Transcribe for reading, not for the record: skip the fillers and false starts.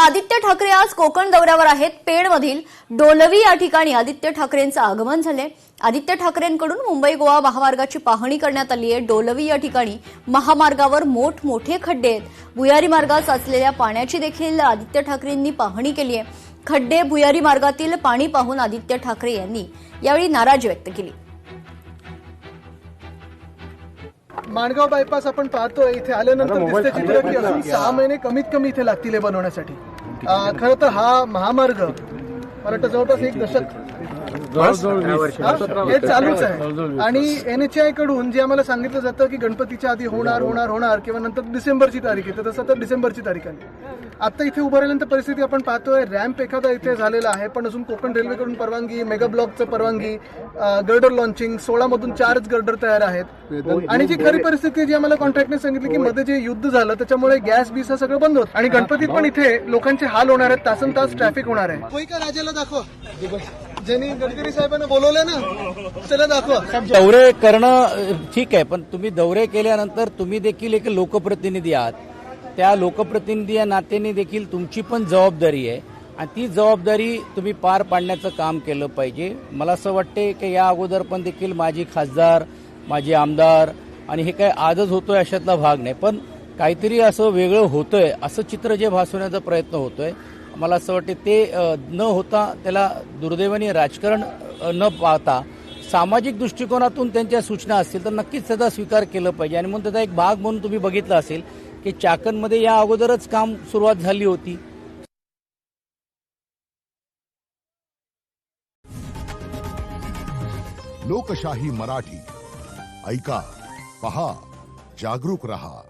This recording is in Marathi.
आदित्य ठाकरे आज कोकण दौऱ्यावर आहेत। पेणमधील डोलवी या ठिकाणी आदित्य ठाकरेंचं आगमन झाले। आदित्य ठाकरेंकडून मुंबई गोवा महामार्गाची पाहणी करण्यात आली आहे। डोलवी या ठिकाणी महामार्गावर मोठमोठे खड्डे आहेत। भुयारी मार्गात साचलेल्या पाण्याची देखील आदित्य ठाकरेंनी पाहणी केली आहे। खड्डे भुयारी मार्गातील पाणी पाहून आदित्य ठाकरे यांनी यावेळी नाराजी व्यक्त केली। माणगाव बायपास आपण पाहतोय, इथे आल्यानंतर दिसते चित्र की अजून 6 महिने कमीत कमी इथे लागतील हे बनवण्यासाठी। खरं तर हा महामार्ग मला वाटतं जवळपास 1 दशक हे चालूच आहे आणि NHAI कडून जे आम्हाला सांगितलं जातं की गणपतीच्या आधी होणार किंवा नंतर डिसेंबरची तारीख येते, तसं तर डिसेंबरची तारीख आली। आता इथे उभं राहिल्यानंतर परिस्थिती आपण पाहतोय, रॅम्प एखादा इथे झालेला आहे, पण अजून कोकण रेल्वेकडून परवानगी, मेगा ब्लॉकचं परवानगी, गर्डर लॉन्चिंग, 16 मधून 4च गर्डर तयार आहेत। आणि जी खरी परिस्थिती जी आम्हाला कॉन्ट्रॅक्टने सांगितली की मध्ये जे युद्ध झालं त्याच्यामुळे गॅस बीस सगळं बंद होतं आणि गणपतीत पण इथे लोकांचे हाल होणार आहेत, तासन तास ट्रॅफिक होणार आहे। कोई का राजाला दाखवा, ज्यांनी गडकरी साहेबांना बोलवलं ना त्याला दाखवा। दौरे करणं ठीक आहे, पण तुम्ही दौरे केल्यानंतर तुम्ही देखील एक लोकप्रतिनिधी आहात। त्या लोकप्रतिनिधी या नात्याने देखील तुमची पण जबाबदारी आहे आणि ती जबाबदारी तुम्ही पार पाडण्याचं काम केलं पाहिजे। मला असं वाटते की या अगोदर पण देखील माझी खासदार, माझे आमदार आणि हे काय आजच होतोय अशातला भाग नाही, पण काहीतरी असं वेगळं होतंय असं चित्र जे भासवण्याचा प्रयत्न होतोय, मला असं वाटते ते न होता त्याला दुर्दैवाने राजकारण न पाहता सामाजिक दृष्टिकोनातून त्यांच्या सूचना असतील तर नक्कीच त्याचा स्वीकार केला पाहिजे। आणि म्हणून त्याचा एक भाग म्हणून तुम्ही बघितलं असेल की चाकणमध्ये या अगोदरच काम सुरुवात झाली होती। लोकशाही मराठी ऐका, पहा, जागरूक रहा।